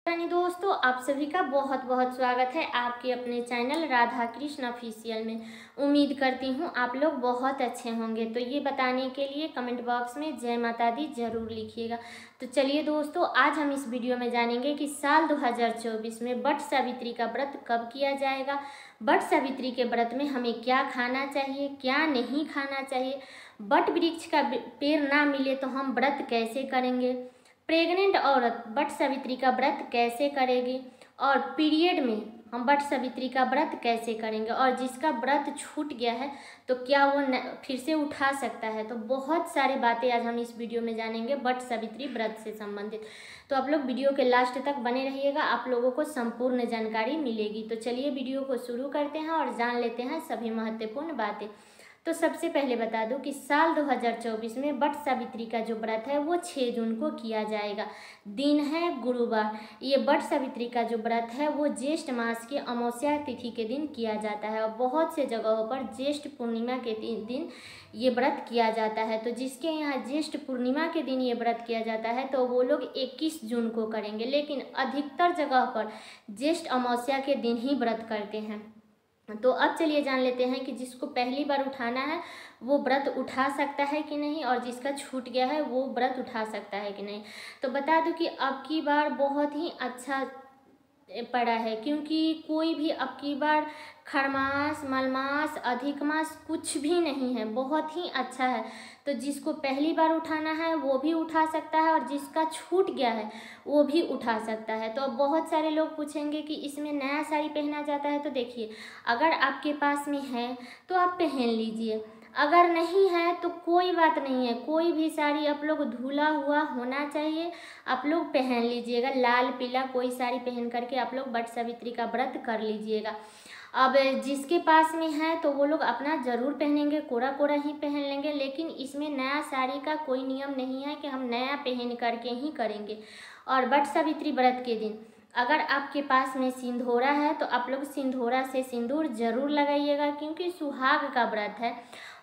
दोस्तों, आप सभी का बहुत बहुत स्वागत है आपके अपने चैनल राधा कृष्ण ऑफिशियल में। उम्मीद करती हूँ आप लोग बहुत अच्छे होंगे। तो ये बताने के लिए कमेंट बॉक्स में जय माता दी जरूर लिखिएगा। तो चलिए दोस्तों, आज हम इस वीडियो में जानेंगे कि साल 2024 में वट सावित्री का व्रत कब किया जाएगा। वट सावित्री के व्रत में हमें क्या खाना चाहिए, क्या नहीं खाना चाहिए, वट वृक्ष का पेड़ ना मिले तो हम व्रत कैसे करेंगे, प्रेग्नेंट औरत वट सावित्री का व्रत कैसे करेगी, और पीरियड में हम वट सावित्री का व्रत कैसे करेंगे, और जिसका व्रत छूट गया है तो क्या वो फिर से उठा सकता है। तो बहुत सारी बातें आज हम इस वीडियो में जानेंगे वट सावित्री व्रत से संबंधित। तो आप लोग वीडियो के लास्ट तक बने रहिएगा, आप लोगों को संपूर्ण जानकारी मिलेगी। तो चलिए वीडियो को शुरू करते हैं और जान लेते हैं सभी महत्वपूर्ण बातें। तो सबसे पहले बता दूं कि साल 2024 में वट सावित्री का जो व्रत है वो 6 जून को किया जाएगा। दिन है गुरुवार। ये वट सावित्री का जो व्रत है वो ज्येष्ठ मास की अमावस्या तिथि के दिन किया जाता है और बहुत से जगहों पर ज्येष्ठ पूर्णिमा के दिन ये व्रत किया जाता है। तो जिसके यहाँ ज्येष्ठ पूर्णिमा के दिन ये व्रत किया जाता है तो वो लोग 21 जून को करेंगे, लेकिन अधिकतर जगह पर ज्येष्ठ अमावस्या के दिन ही व्रत करते हैं। तो अब चलिए जान लेते हैं कि जिसको पहली बार उठाना है वो व्रत उठा सकता है कि नहीं, और जिसका छूट गया है वो व्रत उठा सकता है कि नहीं। तो बता दूं कि अब की बार बहुत ही अच्छा पड़ा है, क्योंकि कोई भी अब की बार खरमास, मलमास, अधिक मास कुछ भी नहीं है, बहुत ही अच्छा है। तो जिसको पहली बार उठाना है वो भी उठा सकता है, और जिसका छूट गया है वो भी उठा सकता है। तो अब बहुत सारे लोग पूछेंगे कि इसमें नया साड़ी पहना जाता है। तो देखिए, अगर आपके पास में है तो आप पहन लीजिए, अगर नहीं है तो कोई बात नहीं है। कोई भी साड़ी आप लोग धुला हुआ होना चाहिए, आप लोग पहन लीजिएगा। लाल पीला कोई साड़ी पहन करके आप लोग वट सावित्री का व्रत कर लीजिएगा। अब जिसके पास में है तो वो लोग अपना ज़रूर पहनेंगे, कोरा कोरा ही पहन लेंगे, लेकिन इसमें नया साड़ी का कोई नियम नहीं है कि हम नया पहन करके ही करेंगे। और वट सावित्री व्रत के दिन अगर आपके पास में सिंदूरा है तो आप लोग सिंदूरा से सिंदूर जरूर लगाइएगा, क्योंकि सुहाग का व्रत है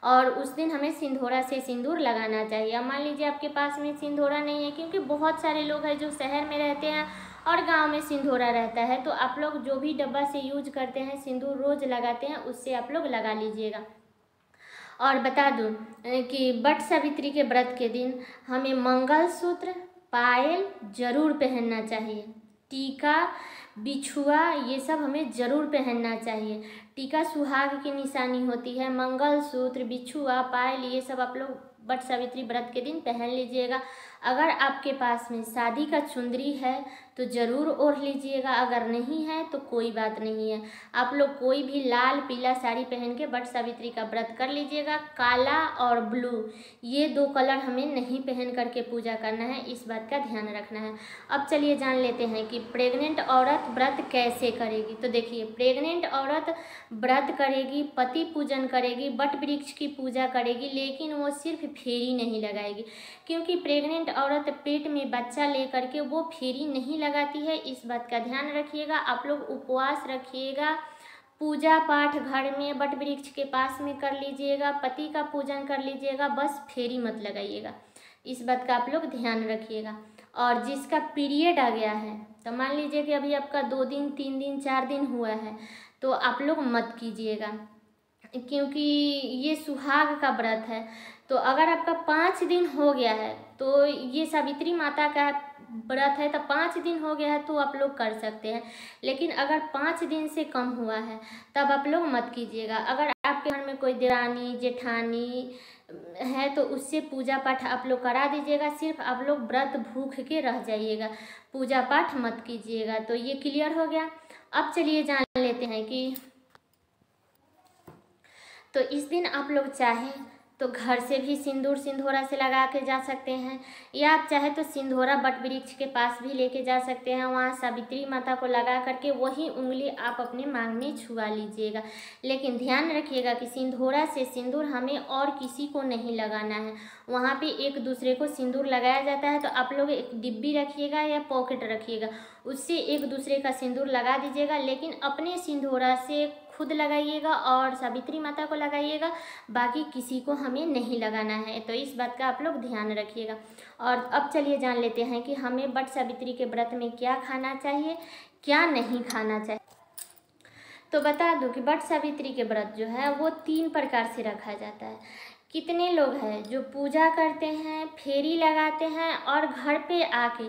और उस दिन हमें सिंदूरा से सिंदूर लगाना चाहिए। मान लीजिए आपके पास में सिंदूरा नहीं है, क्योंकि बहुत सारे लोग हैं जो शहर में रहते हैं और गांव में सिंदूरा रहता है, तो आप लोग जो भी डब्बा से यूज करते हैं, सिंदूर रोज लगाते हैं, उससे आप लोग लगा लीजिएगा। और बता दूं कि वट सावित्री के व्रत के दिन हमें मंगलसूत्र, पायल जरूर पहनना चाहिए। टीका, बिछुआ ये सब हमें जरूर पहनना चाहिए। टीका सुहाग की निशानी होती है, मंगलसूत्र, बिछुआ, पायल ये सब आप लोग वट सावित्री व्रत के दिन पहन लीजिएगा। अगर आपके पास में शादी का चुंदरी है तो ज़रूर ओढ़ लीजिएगा, अगर नहीं है तो कोई बात नहीं है। आप लोग कोई भी लाल पीला साड़ी पहन के वट सावित्री का व्रत कर लीजिएगा। काला और ब्लू ये 2 कलर हमें नहीं पहन करके पूजा करना है, इस बात का ध्यान रखना है। अब चलिए जान लेते हैं कि प्रेग्नेंट औरत व्रत कैसे करेगी। तो देखिए, प्रेग्नेंट औरत व्रत करेगी, पति पूजन करेगी, वट वृक्ष की पूजा करेगी, लेकिन वो सिर्फ फेरी नहीं लगाएगी, क्योंकि प्रेग्नेंट औरत पेट में बच्चा लेकर के वो फेरी नहीं लगाती है। इस बात का ध्यान रखिएगा। आप लोग उपवास रखिएगा, पूजा पाठ घर में वट वृक्ष के पास में कर लीजिएगा, पति का पूजन कर लीजिएगा, बस फेरी मत लगाइएगा। इस बात का आप लोग ध्यान रखिएगा। और जिसका पीरियड आ गया है, तो मान लीजिए कि अभी आपका 2 दिन, 3 दिन, 4 दिन हुआ है, तो आप लोग मत कीजिएगा, क्योंकि ये सुहाग का व्रत है। तो अगर आपका 5 दिन हो गया है, तो ये सावित्री माता का व्रत है, तो 5 दिन हो गया है तो आप लोग कर सकते हैं, लेकिन अगर 5 दिन से कम हुआ है तब आप लोग मत कीजिएगा। अगर आपके घर में कोई देरानी जेठानी है तो उससे पूजा पाठ आप लोग करा दीजिएगा, सिर्फ आप लोग व्रत भूख के रह जाइएगा, पूजा पाठ मत कीजिएगा। तो ये क्लियर हो गया। अब चलिए जान लेते हैं कि तो इस दिन आप लोग चाहें तो घर से भी सिंदूर सिंदूरा से लगा के जा सकते हैं, या आप चाहे तो सिंदूरा वट वृक्ष के पास भी लेके जा सकते हैं। वहाँ सावित्री माता को लगा करके वही उंगली आप अपने मांग में छुआ लीजिएगा, लेकिन ध्यान रखिएगा कि सिंदूरा से सिंदूर हमें और किसी को नहीं लगाना है। वहाँ पे एक दूसरे को सिंदूर लगाया जाता है, तो आप लोग एक डिब्बी रखिएगा या पॉकेट रखिएगा, उससे एक दूसरे का सिंदूर लगा दीजिएगा, लेकिन अपने सिंदूरा से खुद लगाइएगा और सावित्री माता को लगाइएगा, बाकी किसी को हमें नहीं लगाना है। तो इस बात का आप लोग ध्यान रखिएगा। और अब चलिए जान लेते हैं कि हमें वट सावित्री के व्रत में क्या खाना चाहिए, क्या नहीं खाना चाहिए। तो बता दूं कि वट सावित्री के व्रत जो है वो 3 प्रकार से रखा जाता है। कितने लोग हैं जो पूजा करते हैं, फेरी लगाते हैं और घर पे आके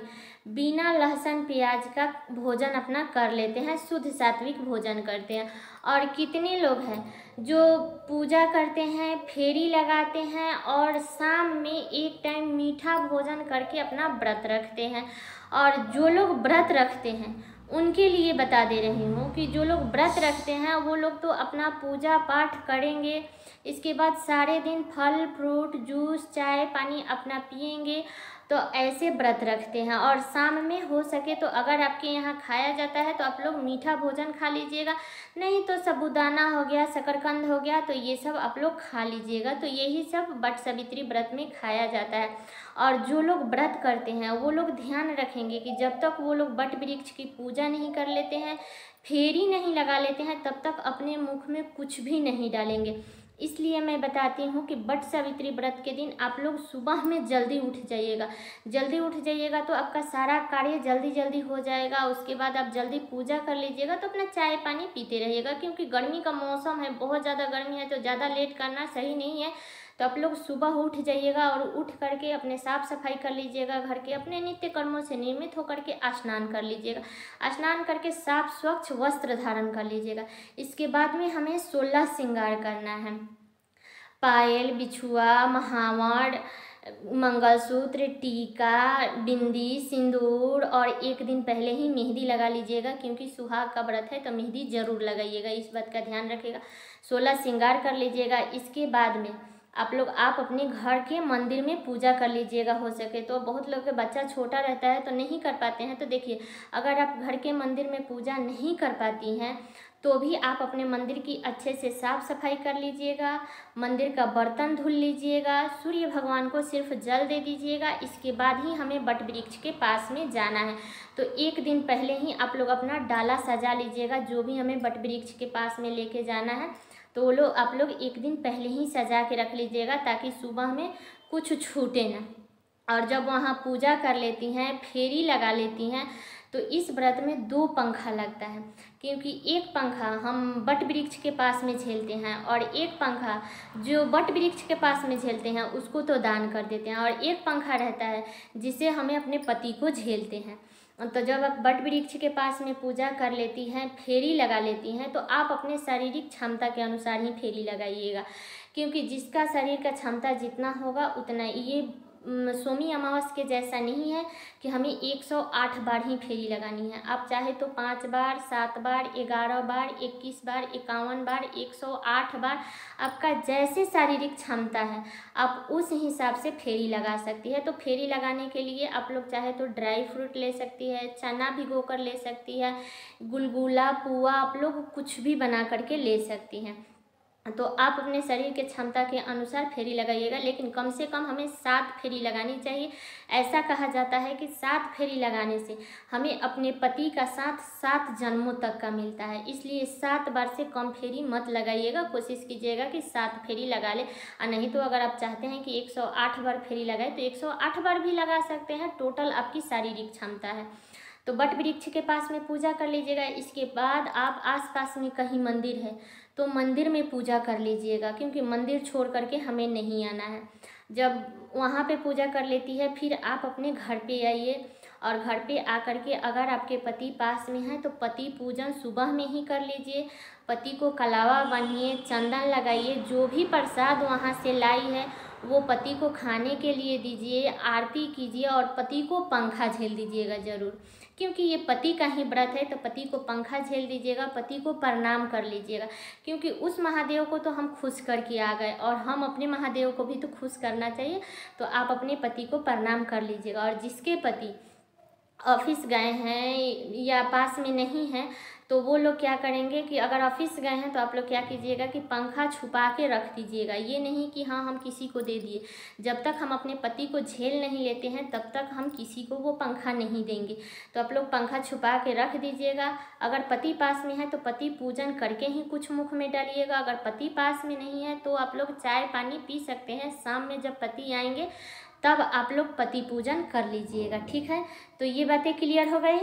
बिना लहसुन प्याज का भोजन अपना कर लेते हैं, शुद्ध सात्विक भोजन करते हैं। और कितने लोग हैं जो पूजा करते हैं, फेरी लगाते हैं और शाम में एक टाइम मीठा भोजन करके अपना व्रत रखते हैं। और जो लोग व्रत रखते हैं उनके लिए बता दे रही हूँ कि जो लोग व्रत रखते हैं वो लोग तो अपना पूजा पाठ करेंगे, इसके बाद सारे दिन फल फ्रूट जूस चाय पानी अपना पिएंगे, तो ऐसे व्रत रखते हैं। और शाम में हो सके तो अगर आपके यहाँ खाया जाता है तो आप लोग मीठा भोजन खा लीजिएगा, नहीं तो साबूदाना हो गया, शकरकंद हो गया, तो ये सब आप लोग खा लीजिएगा। तो यही सब वट सावित्री व्रत में खाया जाता है। और जो लोग व्रत करते हैं वो लोग ध्यान रखेंगे कि जब तक वो लोग वट वृक्ष की पूजा नहीं कर लेते हैं, फेरी नहीं लगा लेते हैं, तब तक अपने मुख में कुछ भी नहीं डालेंगे। इसलिए मैं बताती हूँ कि वट सावित्री व्रत के दिन आप लोग सुबह में जल्दी उठ जाइएगा। जल्दी उठ जाइएगा तो आपका सारा कार्य जल्दी जल्दी हो जाएगा। उसके बाद आप जल्दी पूजा कर लीजिएगा, तो अपना चाय पानी पीते रहिएगा, क्योंकि गर्मी का मौसम है, बहुत ज़्यादा गर्मी है, तो ज़्यादा लेट करना सही नहीं है। तो आप लोग सुबह उठ जाइएगा और उठ करके अपने साफ़ सफाई कर लीजिएगा, घर के अपने नित्य कर्मों से नियमित होकर के स्नान कर लीजिएगा। स्नान करके साफ स्वच्छ वस्त्र धारण कर लीजिएगा। इसके बाद में हमें 16 श्रृंगार करना है। पायल, बिछुआ, महावर, मंगलसूत्र, टीका, बिंदी, सिंदूर, और एक दिन पहले ही मेहंदी लगा लीजिएगा, क्योंकि सुहाग का व्रत है तो मेहंदी जरूर लगाइएगा, इस बात का ध्यान रखिएगा। 16 श्रृंगार कर लीजिएगा। इसके बाद में आप अपने घर के मंदिर में पूजा कर लीजिएगा, हो सके तो। बहुत लोग के बच्चा छोटा रहता है तो नहीं कर पाते हैं, तो देखिए अगर आप घर के मंदिर में पूजा नहीं कर पाती हैं तो भी आप अपने मंदिर की अच्छे से साफ सफाई कर लीजिएगा, मंदिर का बर्तन धुल लीजिएगा, सूर्य भगवान को सिर्फ जल दे दीजिएगा। इसके बाद ही हमें वट वृक्ष के पास में जाना है। तो एक दिन पहले ही आप लोग अपना डाला सजा लीजिएगा, जो भी हमें वट वृक्ष के पास में लेके जाना है तो वो लोग आप लोग एक दिन पहले ही सजा के रख लीजिएगा, ताकि सुबह में कुछ छूटे ना। और जब वहाँ पूजा कर लेती हैं, फेरी लगा लेती हैं, तो इस व्रत में 2 पंखा लगता है, क्योंकि एक पंखा हम वट वृक्ष के पास में झेलते हैं और एक पंखा जो वट वृक्ष के पास में झेलते हैं उसको तो दान कर देते हैं, और एक पंखा रहता है जिसे हमें अपने पति को झेलते हैं। तो जब आप वट वृक्ष के पास में पूजा कर लेती हैं, फेरी लगा लेती हैं, तो आप अपने शारीरिक क्षमता के अनुसार ही फेरी लगाइएगा, क्योंकि जिसका शरीर का क्षमता जितना होगा उतना। ये सोमी अमावस के जैसा नहीं है कि हमें 108 बार ही फेरी लगानी है। आप चाहे तो 5 बार, 7 बार, 11 बार, 21 बार, 51 बार, 108 बार, आपका जैसे शारीरिक क्षमता है आप उस हिसाब से फेरी लगा सकती है। तो फेरी लगाने के लिए आप लोग चाहे तो ड्राई फ्रूट ले सकती है, चना भिगो कर ले सकती है, गुलगुला पुआ आप लोग कुछ भी बना करके ले सकती हैं। तो आप अपने शरीर के क्षमता के अनुसार फेरी लगाइएगा, लेकिन कम से कम हमें 7 फेरी लगानी चाहिए। ऐसा कहा जाता है कि 7 फेरी लगाने से हमें अपने पति का साथ 7 जन्मों तक का मिलता है। इसलिए 7 बार से कम फेरी मत लगाइएगा, कोशिश कीजिएगा कि 7 फेरी लगा ले। और नहीं तो अगर आप चाहते हैं कि 108 बार फेरी लगाए तो 108 बार भी लगा सकते हैं, टोटल आपकी शारीरिक क्षमता है। तो वट वृक्ष के पास में पूजा कर लीजिएगा। इसके बाद आप आसपास में कहीं मंदिर है तो मंदिर में पूजा कर लीजिएगा, क्योंकि मंदिर छोड़ करके हमें नहीं आना है। जब वहाँ पे पूजा कर लेती है फिर आप अपने घर पे आइए, और घर पे आकर के अगर आपके पति पास में हैं तो पति पूजन सुबह में ही कर लीजिए। पति को कलावा बांधिए, चंदन लगाइए, जो भी प्रसाद वहाँ से लाई है वो पति को खाने के लिए दीजिए, आरती कीजिए और पति को पंखा झेल दीजिएगा ज़रूर, क्योंकि ये पति का ही व्रत है। तो पति को पंखा झेल दीजिएगा, पति को प्रणाम कर लीजिएगा, क्योंकि उस महादेव को तो हम खुश करके आ गए और हम अपने महादेव को भी तो खुश करना चाहिए। तो आप अपने पति को प्रणाम कर लीजिएगा। और जिसके पति ऑफिस गए हैं या पास में नहीं हैं, तो वो लोग क्या करेंगे कि अगर ऑफिस गए हैं तो आप लोग क्या कीजिएगा कि पंखा छुपा के रख दीजिएगा। ये नहीं कि हाँ हम किसी को दे दिए, जब तक हम अपने पति को झेल नहीं लेते हैं तब तक हम किसी को वो पंखा नहीं देंगे। तो आप लोग पंखा छुपा के रख दीजिएगा। अगर पति पास में है तो पति पूजन करके ही कुछ मुख में डालिएगा। अगर पति पास में नहीं है तो आप लोग चाय पानी पी सकते हैं। शाम में जब पति आएंगे तब आप लोग पति पूजन कर लीजिएगा, ठीक है। तो ये बातें क्लियर हो गई।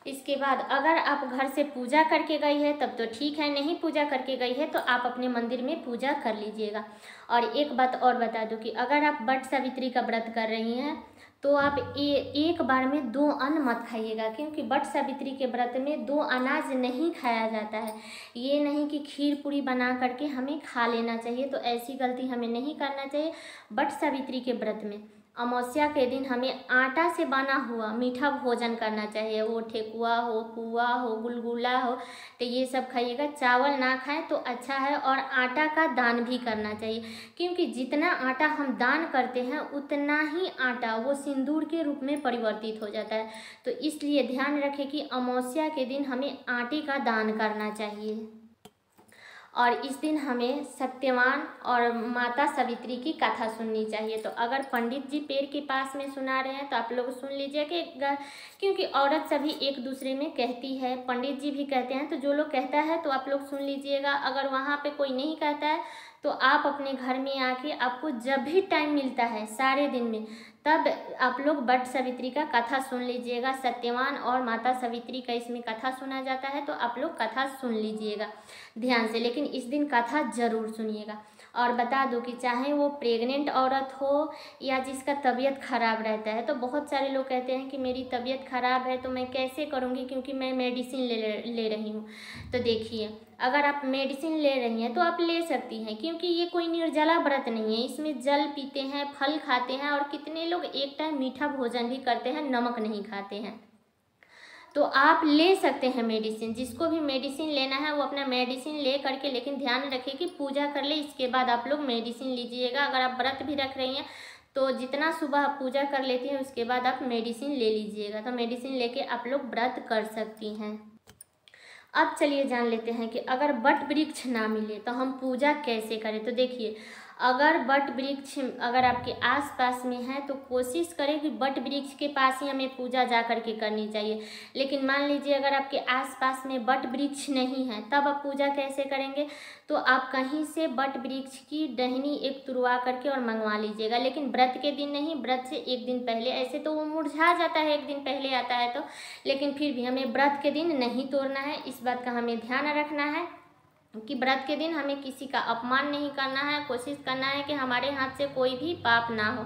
इसके बाद अगर आप घर से पूजा करके गई है तब तो ठीक है, नहीं पूजा करके गई है तो आप अपने मंदिर में पूजा कर लीजिएगा। और एक बात और बता दूं कि अगर आप वट सावित्री का व्रत कर रही हैं तो आप एक बार में 2 अन्न मत खाइएगा, क्योंकि वट सावित्री के व्रत में 2 अनाज नहीं खाया जाता है। ये नहीं कि खीर पूरी बना करके हमें खा लेना चाहिए, तो ऐसी गलती हमें नहीं करना चाहिए। वट सावित्री के व्रत में अमावस्या के दिन हमें आटा से बना हुआ मीठा भोजन करना चाहिए। वो ठेकुआ हो, पुआ हो, गुलगुला हो, तो ये सब खाइएगा। चावल ना खाएं तो अच्छा है। और आटा का दान भी करना चाहिए, क्योंकि जितना आटा हम दान करते हैं उतना ही आटा वो सिंदूर के रूप में परिवर्तित हो जाता है। तो इसलिए ध्यान रखें कि अमावस्या के दिन हमें आटे का दान करना चाहिए। और इस दिन हमें सत्यवान और माता सावित्री की कथा सुननी चाहिए। तो अगर पंडित जी पेड़ के पास में सुना रहे हैं तो आप लोग सुन लीजिए, कि क्योंकि औरत सभी एक दूसरे में कहती है, पंडित जी भी कहते हैं, तो जो लोग कहता है तो आप लोग सुन लीजिएगा। अगर वहाँ पे कोई नहीं कहता है तो आप अपने घर में आके, आपको जब भी टाइम मिलता है सारे दिन में, तब आप लोग वट सावित्री का कथा सुन लीजिएगा। सत्यवान और माता सावित्री का इसमें कथा सुना जाता है, तो आप लोग कथा सुन लीजिएगा ध्यान से, लेकिन इस दिन कथा ज़रूर सुनिएगा। और बता दूं कि चाहे वो प्रेग्नेंट औरत हो या जिसका तबीयत ख़राब रहता है, तो बहुत सारे लोग कहते हैं कि मेरी तबीयत ख़राब है तो मैं कैसे करूँगी, क्योंकि मैं मेडिसिन ले रही हूँ। तो देखिए, अगर आप मेडिसिन ले रही हैं तो आप ले सकती हैं, क्योंकि ये कोई निर्जला व्रत नहीं है। इसमें जल पीते हैं, फल खाते हैं, और कितने लोग एक टाइम मीठा भोजन भी करते हैं, नमक नहीं खाते हैं। तो आप ले सकते हैं मेडिसिन। जिसको भी मेडिसिन लेना है वो अपना मेडिसिन ले करके, लेकिन ध्यान रखिए कि पूजा कर ले, इसके बाद आप लोग मेडिसिन लीजिएगा। अगर आप व्रत भी रख रही हैं तो जितना सुबह आप पूजा कर लेती हैं उसके बाद आप मेडिसिन ले लीजिएगा। तो मेडिसिन लेके आप लोग व्रत कर सकती हैं। अब चलिए जान लेते हैं कि अगर वट वृक्ष ना मिले तो हम पूजा कैसे करें। तो देखिए, अगर वट वृक्ष अगर आपके आसपास में है तो कोशिश करें कि वट वृक्ष के पास ही हमें पूजा जा कर के करनी चाहिए। लेकिन मान लीजिए अगर आपके आसपास में वट वृक्ष नहीं है, तब आप पूजा कैसे करेंगे। तो आप कहीं से वट वृक्ष की टहनी एक तुड़वा करके और मंगवा लीजिएगा, लेकिन व्रत के दिन नहीं, व्रत से एक दिन पहले। ऐसे तो वो मुरझा जाता है, एक दिन पहले आता है तो, लेकिन फिर भी हमें व्रत के दिन नहीं तोड़ना है। इस बात का हमें ध्यान रखना है कि व्रत के दिन हमें किसी का अपमान नहीं करना है। कोशिश करना है कि हमारे हाथ से कोई भी पाप ना हो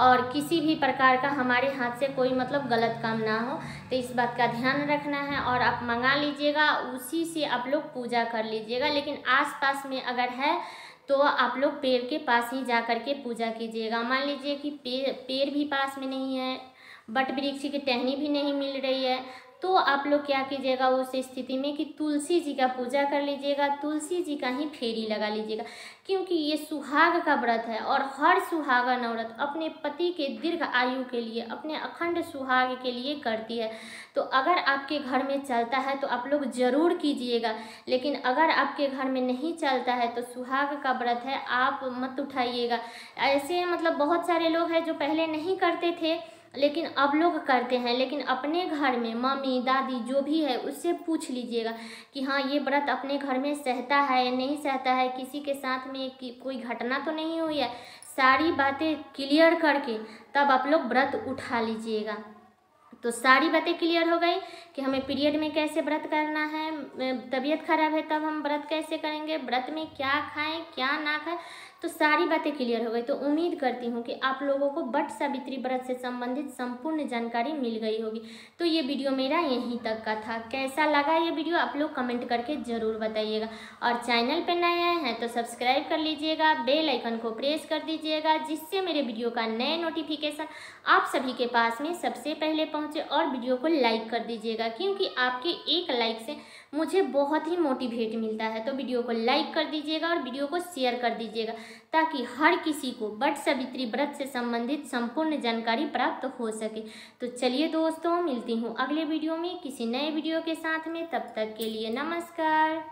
और किसी भी प्रकार का हमारे हाथ से कोई मतलब गलत काम ना हो। तो इस बात का ध्यान रखना है और आप मंगा लीजिएगा, उसी से आप लोग पूजा कर लीजिएगा। लेकिन आसपास में अगर है तो आप लोग पेड़ के पास ही जा कर के पूजा कीजिएगा। मान लीजिए कि पेड़ भी पास में नहीं है, वट वृक्ष की टहनी भी नहीं मिल रही है, तो आप लोग क्या कीजिएगा उस स्थिति में कि तुलसी जी का पूजा कर लीजिएगा, तुलसी जी का ही फेरी लगा लीजिएगा। क्योंकि ये सुहाग का व्रत है और हर सुहागन औरत अपने पति के दीर्घ आयु के लिए, अपने अखंड सुहाग के लिए करती है। तो अगर आपके घर में चलता है तो आप लोग ज़रूर कीजिएगा, लेकिन अगर आपके घर में नहीं चलता है तो सुहाग का व्रत है, आप मत उठाइएगा। ऐसे मतलब बहुत सारे लोग हैं जो पहले नहीं करते थे लेकिन अब लोग करते हैं। लेकिन अपने घर में मम्मी दादी जो भी है उससे पूछ लीजिएगा कि हाँ ये व्रत अपने घर में सहता है या नहीं सहता है, किसी के साथ में कोई घटना तो नहीं हुई है। सारी बातें क्लियर करके तब आप लोग व्रत उठा लीजिएगा। तो सारी बातें क्लियर हो गई कि हमें पीरियड में कैसे व्रत करना है, तबीयत खराब है तब हम व्रत कैसे करेंगे, व्रत में क्या खाएं क्या ना खाएं, तो सारी बातें क्लियर हो गई। तो उम्मीद करती हूँ कि आप लोगों को वट सावित्री व्रत से संबंधित संपूर्ण जानकारी मिल गई होगी। तो ये वीडियो मेरा यहीं तक का था। कैसा लगा ये वीडियो आप लोग कमेंट करके ज़रूर बताइएगा। और चैनल पर नए आए हैं तो सब्सक्राइब कर लीजिएगा, बेल आइकन को प्रेस कर दीजिएगा, जिससे मेरे वीडियो का नए नोटिफिकेशन आप सभी के पास में सबसे पहले पहुँचे। और वीडियो को लाइक कर दीजिएगा, क्योंकि आपके एक लाइक से मुझे बहुत ही मोटिवेट मिलता है। तो वीडियो को लाइक कर दीजिएगा और वीडियो को शेयर कर दीजिएगा, ताकि हर किसी को वट सावित्री व्रत से संबंधित संपूर्ण जानकारी प्राप्त हो सके। तो चलिए दोस्तों, मिलती हूँ अगले वीडियो में किसी नए वीडियो के साथ में। तब तक के लिए नमस्कार।